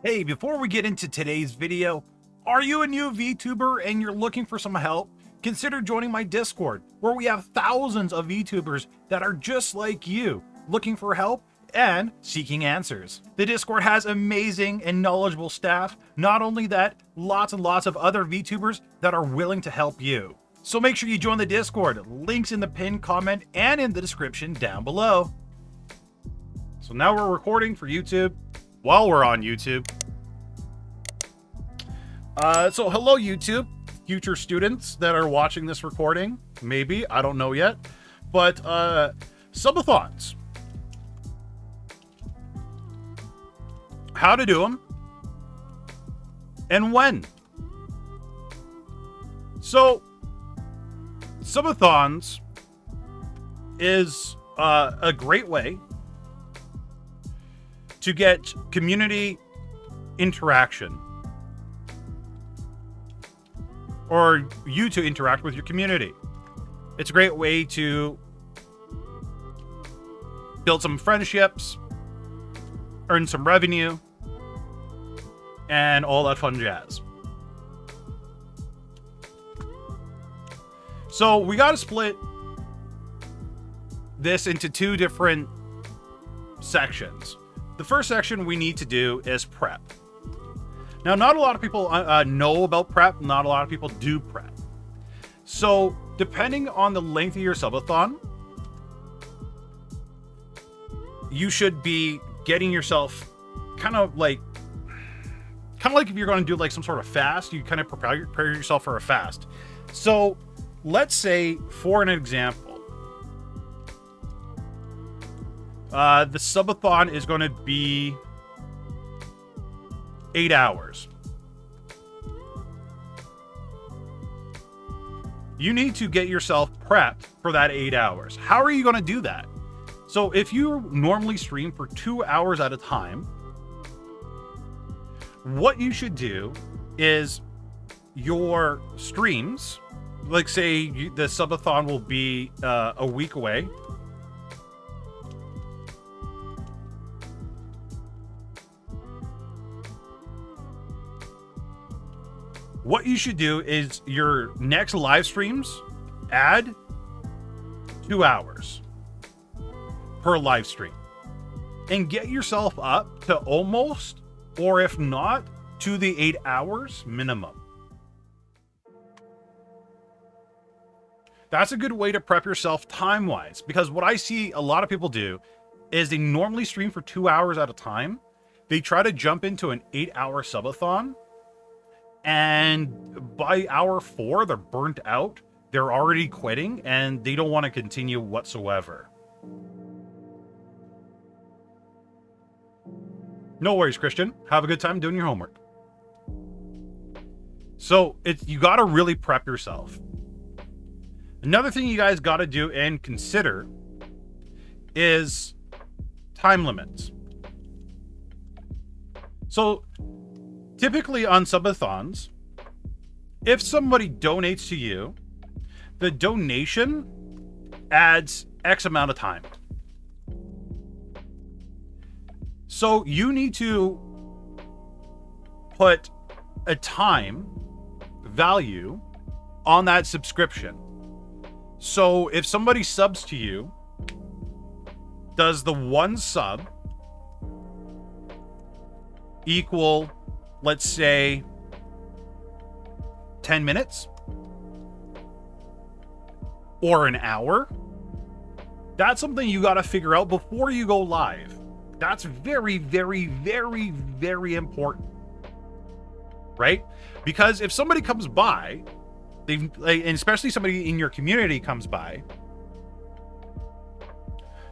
Hey, before we get into today's video, are you a new VTuber and you're looking for some help? Consider joining my Discord, where we have thousands of VTubers that are just like you, looking for help and seeking answers. The Discord has amazing and knowledgeable staff. Not only that, lots and lots of other VTubers that are willing to help you. So make sure you join the Discord. Links in the pinned comment and in the description down below. So now we're recording for YouTube while we're on YouTube. So hello YouTube, future students that are watching this recording. Maybe, I don't know yet. But subathons. How to do them and when. So subathons is a great way to get community interaction, or you to interact with your community. It's a great way to build some friendships, earn some revenue, and all that fun jazz. So we got to split this into two different sections. The first section we need to do is prep. Now, not a lot of people know about prep. Not a lot of people do prep. So depending on the length of your subathon, you should be getting yourself kind of like if you're going to do like some sort of fast, you kind of prepare yourself for a fast. So let's say, for an example, the subathon is going to be 8 hours. You need to get yourself prepped for that 8 hours. How are you going to do that? So if you normally stream for 2 hours at a time, what you should do is your streams, like say the subathon will be a week away. What you should do is your next live streams, add 2 hours per live stream and get yourself up to almost, or if not, to the 8 hours minimum. That's a good way to prep yourself time-wise, because what I see a lot of people do is they normally stream for 2 hours at a time. They try to jump into an 8-hour subathon, and by hour 4, they're burnt out. They're already quitting, and they don't want to continue whatsoever. No worries, Christian. Have a good time doing your homework. So you got to really prep yourself. Another thing you guys got to do and consider is time limits. So typically on subathons, if somebody donates to you, the donation adds X amount of time. So you need to put a time value on that subscription. So if somebody subs to you, does the one sub equal, let's say, 10 minutes or an hour? That's something you got to figure out before you go live. That's very, very, very, very important, right? Because if somebody comes by, and especially somebody in your community comes by,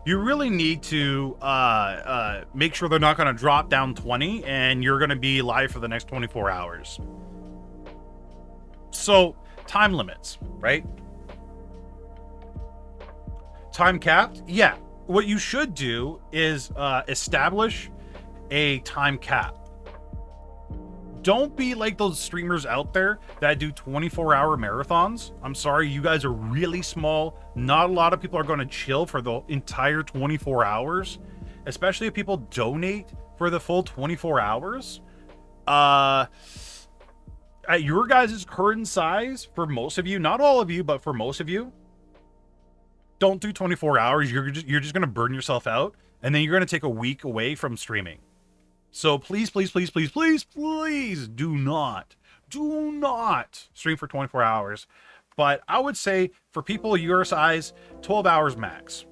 you really need to make sure they're not going to drop down 20 and you're going to be live for the next 24 hours. So time limits, right? Time capped? Yeah. What you should do is establish a time cap. Don't be like those streamers out there that do 24-hour marathons. I'm sorry, you guys are really small. Not a lot of people are going to chill for the entire 24 hours, especially if people donate for the full 24 hours. At your guys' current size, for most of you, not all of you, but for most of you, don't do 24 hours. You're just going to burn yourself out, and then you're going to take a week away from streaming. So please, please, please, please, please, please do not stream for 24 hours. But I would say for people your size, 12 hours max.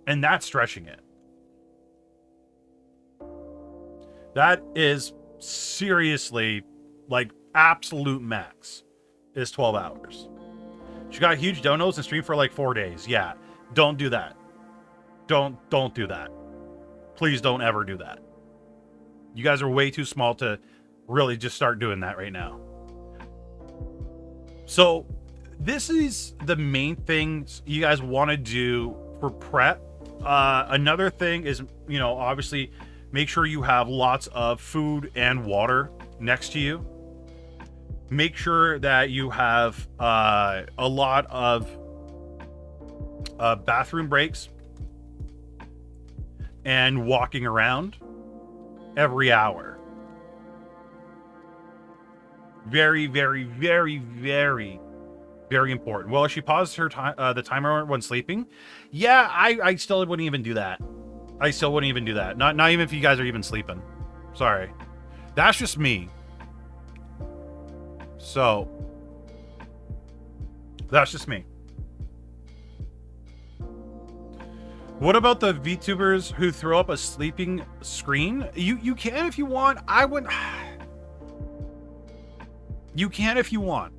And that's stretching it. That is seriously, like, absolute max is 12 hours. She got huge donos and streamed for like 4 days. Yeah, don't do that. Don't do that. Please don't ever do that. You guys are way too small to really just start doing that right now. So this is the main things you guys want to do for prep. Another thing is, you know, obviously make sure you have lots of food and water next to you. Make sure that you have a lot of bathroom breaks and walking around every hour. Very, very, very, very, very important. Well, if she pauses her the timer when sleeping, yeah, I still wouldn't even do that. I still wouldn't even do that. Not even if you guys are even sleeping. Sorry. That's just me. So, that's just me. What about the VTubers who throw up a sleeping screen? You can if you want. I wouldn't. You can if you want.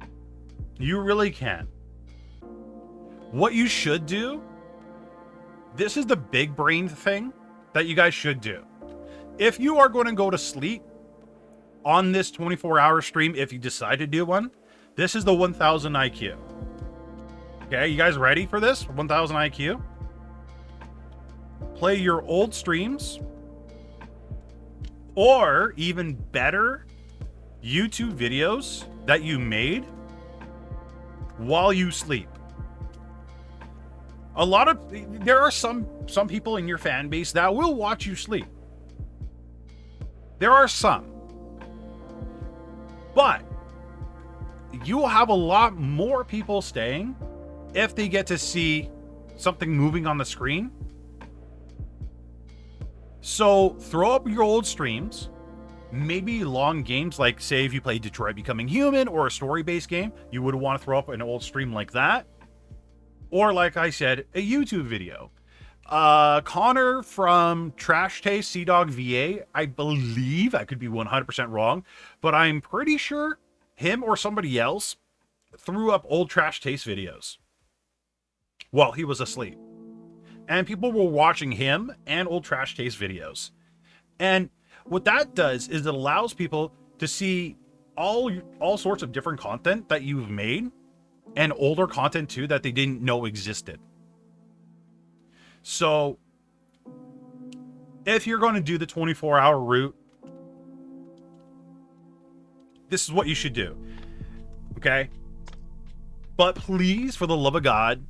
You really can. What you should do, this is the big brain thing that you guys should do. If you are going to go to sleep on this 24-hour stream, if you decide to do one, this is the 1000 IQ. Okay, you guys ready for this? 1000 IQ? Play your old streams, or even better, YouTube videos that you made while you sleep. There are some people in your fan base that will watch you sleep. There are some. But you will have a lot more people staying if they get to see something moving on the screen. So throw up your old streams, maybe long games, like say if you play Detroit Becoming Human or a story-based game, you would want to throw up an old stream like that. Or like I said, a YouTube video. Connor from Trash Taste CDog VA, I believe, I could be 100% wrong, but I'm pretty sure him or somebody else threw up old Trash Taste videos while he was asleep. And people were watching him and old Trash Taste videos. And what that does is it allows people to see all sorts of different content that you've made, and older content too that they didn't know existed. So if you're going to do the 24-hour route, this is what you should do. Okay? But please, for the love of God,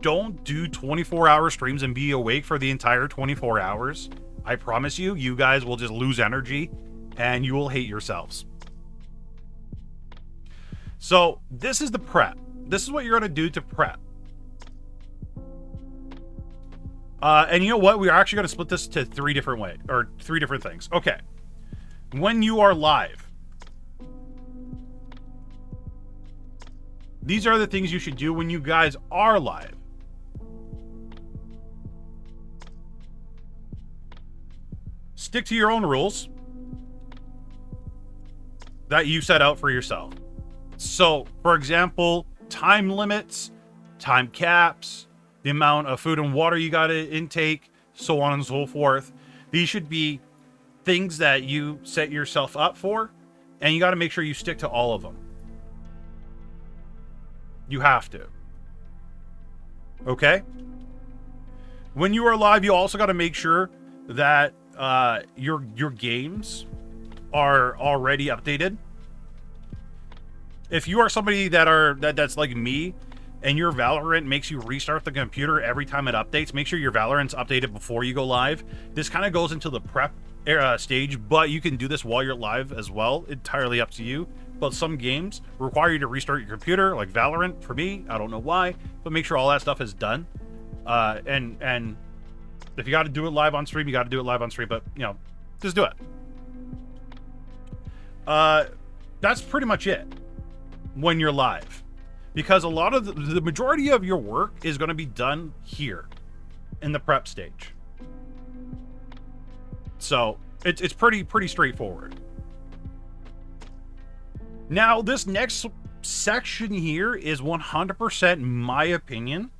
don't do 24-hour streams and be awake for the entire 24 hours. I promise you, you guys will just lose energy and you will hate yourselves. So this is the prep. This is what you're going to do to prep. And you know what? We are actually going to split this to three different things. Okay. When you are live, these are the things you should do when you guys are live. Stick to your own rules that you set out for yourself. So, for example, time limits, time caps, the amount of food and water you got to intake, so on and so forth. These should be things that you set yourself up for, and you got to make sure you stick to all of them. You have to. Okay? When you are live, you also got to make sure that your games are already updated. If you are somebody that's like me, and your Valorant makes you restart the computer every time it updates, make sure your Valorant's updated before you go live. This kind of goes into the prep stage, but you can do this while you're live as well. Entirely up to you. But some games require you to restart your computer, like Valorant for me. I don't know why, but make sure all that stuff is done. And if you got to do it live on stream, you got to do it live on stream. But you know, just do it. That's pretty much it when you're live, because a lot of the majority of your work is going to be done here in the prep stage. So it's pretty straightforward. Now, this next section here is 100% my opinion.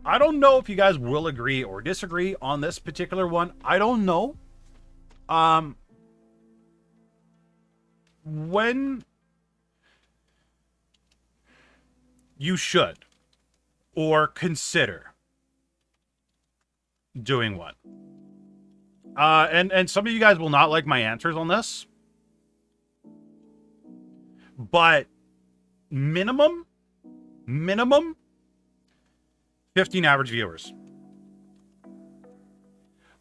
I don't know if you guys will agree or disagree on this particular one. I don't know. When you should or consider doing what? And some of you guys will not like my answers on this. But minimum 15 average viewers.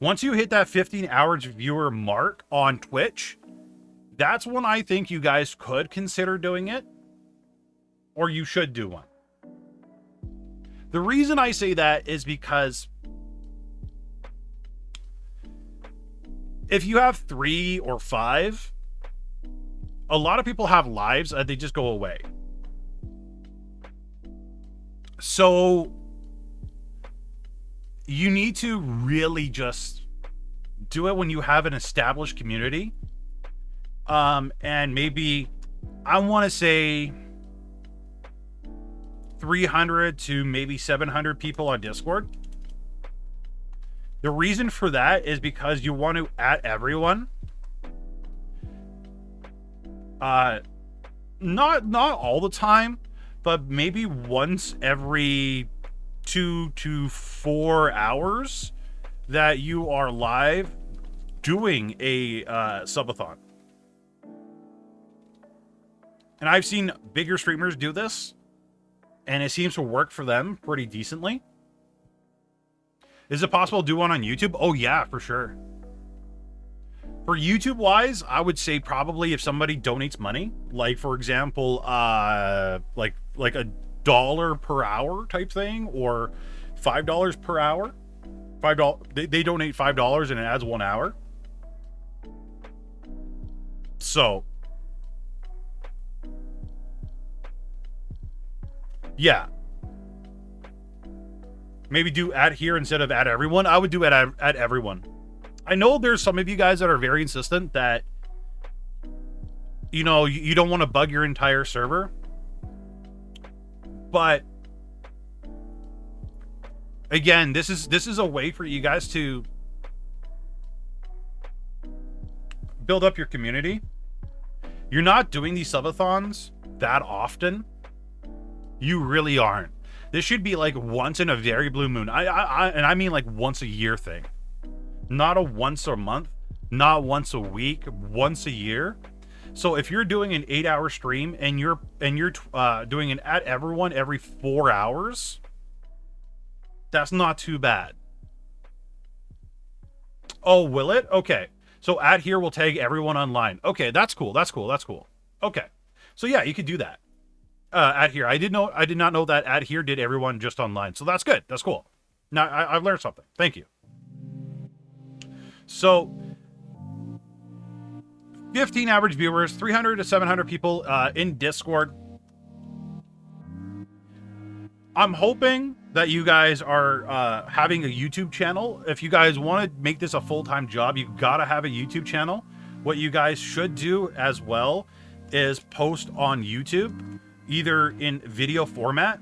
Once you hit that 15 average viewer mark on Twitch, that's when I think you guys could consider doing it, or you should do one. The reason I say that is because if you have 3 or 5, a lot of people have lives and they just go away. So you need to really just do it when you have an established community. And maybe, I want to say 300 to maybe 700 people on Discord. The reason for that is because you want to add everyone. Not all the time, but maybe once every 2 to 4 hours that you are live doing a subathon. And I've seen bigger streamers do this, and it seems to work for them pretty decently. Is it possible to do one on YouTube? Oh yeah, for sure. For YouTube wise, I would say probably if somebody donates money, like for example, like $1 per hour type thing, or $5 per hour. They donate $5 and it adds 1 hour. So yeah, maybe do add here instead of add everyone. I would do add everyone. I know there's some of you guys that are very insistent that, you know, you don't want to bug your entire server. But again, this is a way for you guys to build up your community. You're not doing these subathons that often. You really aren't. This should be like once in a very blue moon. I mean like once a year thing. Not a once a month, not once a week, once a year. So if you're doing an 8-hour stream and you're doing an at everyone every 4 hours, that's not too bad. Oh, will it? Okay. So add here will tag everyone online. Okay, that's cool. That's cool. That's cool. Okay. So yeah, you could do that. Add here. I did not know that add here did everyone just online. So that's good. That's cool. Now I've learned something. Thank you. So 15 average viewers, 300 to 700 people in Discord. I'm hoping that you guys are having a YouTube channel. If you guys want to make this a full-time job, you gotta have a YouTube channel. What you guys should do as well is post on YouTube, either in video format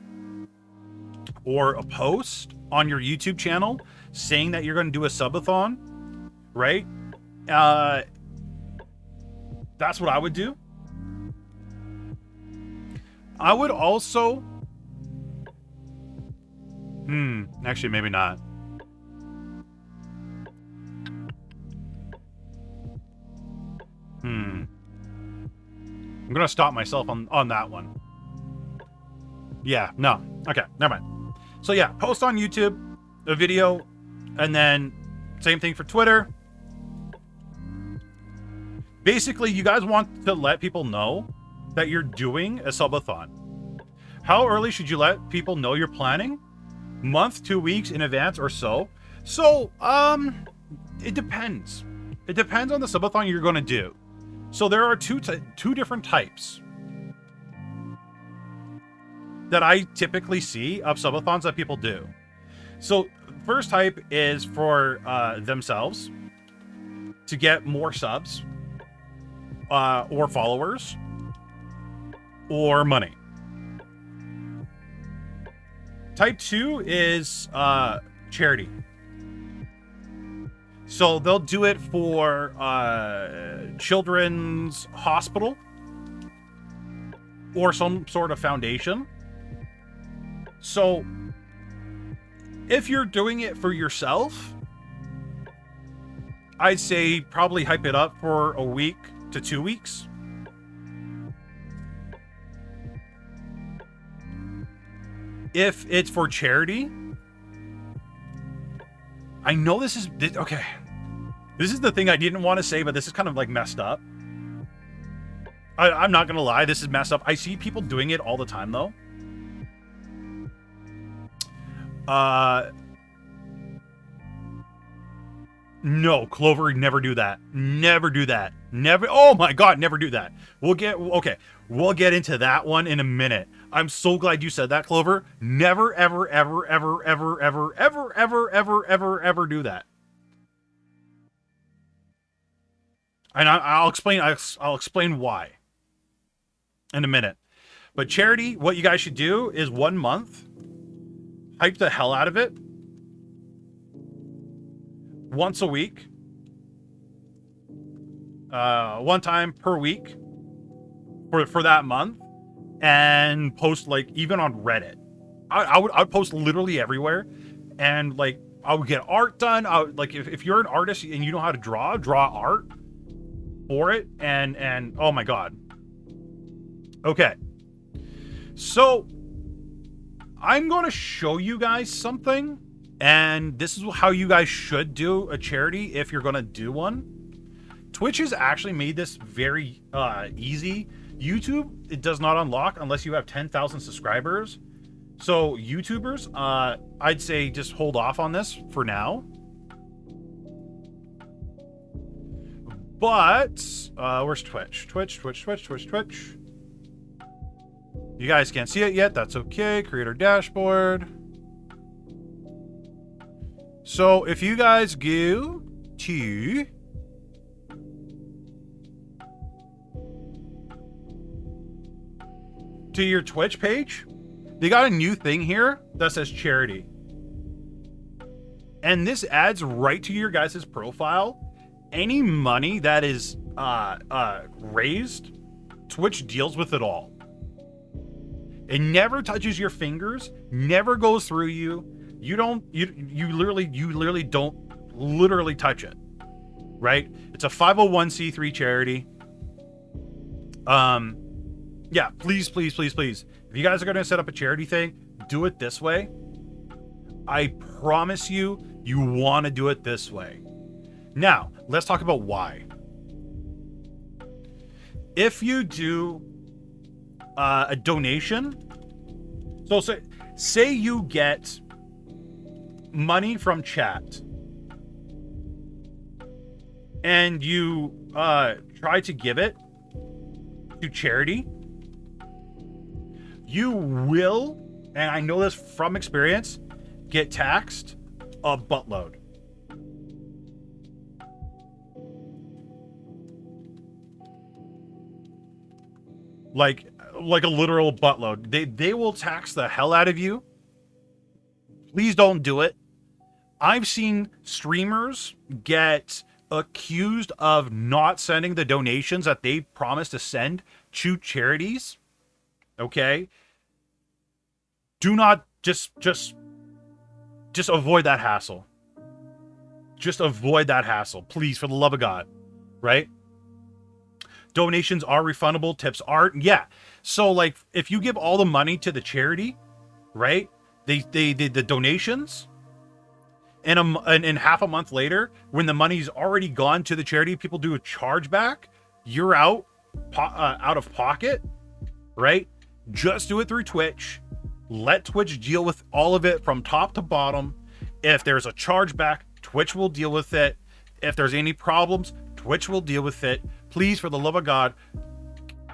or a post on your YouTube channel saying that you're going to do a subathon, right? That's what I would do. I would also... actually, maybe not. I'm going to stop myself on that one. Yeah, no. Okay, never mind. So yeah, post on YouTube, a video, and then same thing for Twitter. Basically, you guys want to let people know that you're doing a subathon. How early should you let people know you're planning? Month, 2 weeks in advance or so? So, it depends. It depends on the subathon you're going to do. So there are two different types that I typically see of subathons that people do. So first type is for themselves to get more subs or followers or money. Type 2 is charity. So they'll do it for children's hospital or some sort of foundation. So if you're doing it for yourself, I'd say probably hype it up for a week to 2 weeks. If it's for charity, I know this is okay. This is the thing I didn't want to say, but this is kind of like messed up. I'm not gonna lie, this is messed up. I see people doing it all the time though. No, Clover, never do that. Never do that. Never. Oh my God, never do that. We'll get into that one in a minute. I'm so glad you said that, Clover. Never, ever, ever, ever, ever, ever, ever, ever, ever, ever, ever do that. And I'll explain why in a minute. But charity, what you guys should do is 1 month, hype the hell out of it. Once a week, one time per week for that month, and post like even on Reddit. I'd post literally everywhere, and like I would get art done. Like if you're an artist and you know how to draw art for it, and oh my God. Okay, so I'm going to show you guys something. And this is how you guys should do a charity if you're going to do one. Twitch has actually made this very easy. YouTube, it does not unlock unless you have 10,000 subscribers. So YouTubers, I'd say just hold off on this for now. But, where's Twitch? Twitch. You guys can't see it yet. That's okay. Creator dashboard. So if you guys go to your Twitch page, they got a new thing here that says charity. And this adds right to your guys' profile. Any money that is raised, Twitch deals with it all. It never touches your fingers, never goes through you. You literally don't touch it, right? It's a 501c3 charity. Yeah, please. If you guys are going to set up a charity thing, do it this way. I promise you want to do it this way. Now, let's talk about why. If you do a donation, so say you get money from chat and you try to give it to charity, you will, and I know this from experience, get taxed a buttload. Like a literal buttload. They will tax the hell out of you. Please don't do it. I've seen streamers get accused of not sending the donations that they promised to send to charities. Okay? Do not just avoid that hassle. Just avoid that hassle, please, for the love of God. Right? Donations are refundable, tips aren't. Yeah. So like if you give all the money to the charity, right? They did the donations, and half a month later, when the money's already gone to the charity, people do a chargeback. you're out of pocket, right? Just do it through Twitch. Let Twitch deal with all of it from top to bottom. If there's a chargeback, Twitch will deal with it. If there's any problems, Twitch will deal with it. Please, for the love of God,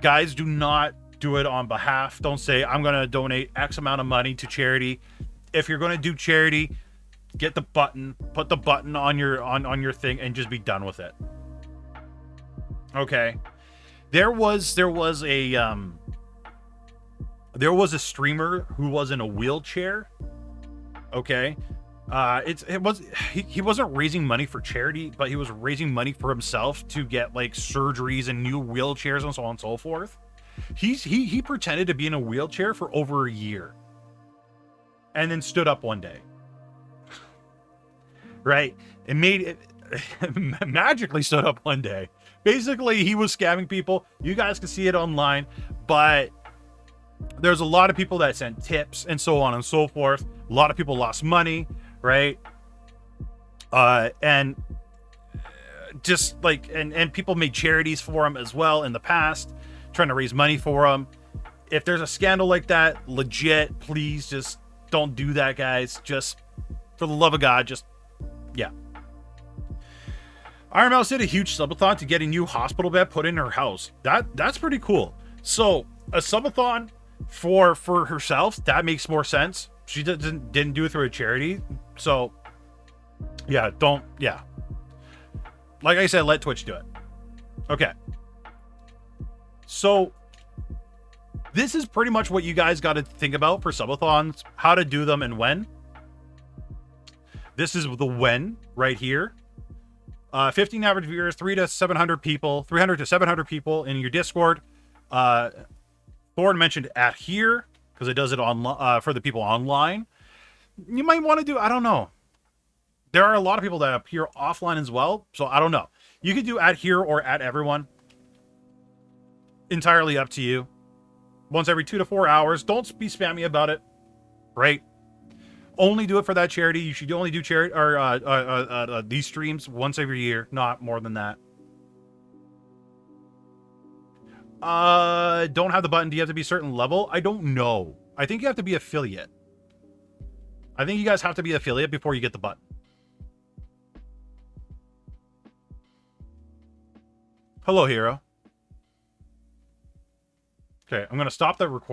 guys, do not do it on behalf. Don't say, I'm going to donate X amount of money to charity. If you're going to do charity, get the button, put the button on your thing, and just be done with it. Okay. There was a streamer who was in a wheelchair. Okay. He wasn't raising money for charity, but he was raising money for himself to get like surgeries and new wheelchairs and so on and so forth. He pretended to be in a wheelchair for over a year and then stood up one day. Right? It made it magically stood up one day. Basically, he was scamming people. You guys can see it online, but there's a lot of people that sent tips and so on and so forth. A lot of people lost money, right? And just like, and people made charities for him as well in the past, trying to raise money for him. If there's a scandal like that, legit, please just don't do that, guys. Just for the love of God, just, yeah. Iron Mouse did a huge subathon to get a new hospital bed put in her house. That's pretty cool. So a subathon for herself, that makes more sense. She didn't do it through a charity. So yeah, like I said, let Twitch do it. Okay. So this is pretty much what you guys got to think about for subathons, how to do them and when. This is the when right here. 15 average viewers, 300 to 700 people in your Discord. Thorn mentioned at here because it does it on for the people online. You might want to do, I don't know. There are a lot of people that appear offline as well, so I don't know. You could do at here or at everyone. Entirely up to you. Once every 2 to 4 hours. Don't be spammy about it. Right? Only do it for that charity. You should only do charity or these streams once every year, not more than that. Don't have the button. Do you have to be a certain level? I don't know. I think you have to be affiliate. I think you guys have to be affiliate before you get the button. Hello, hero. Okay, I'm going to stop the recording.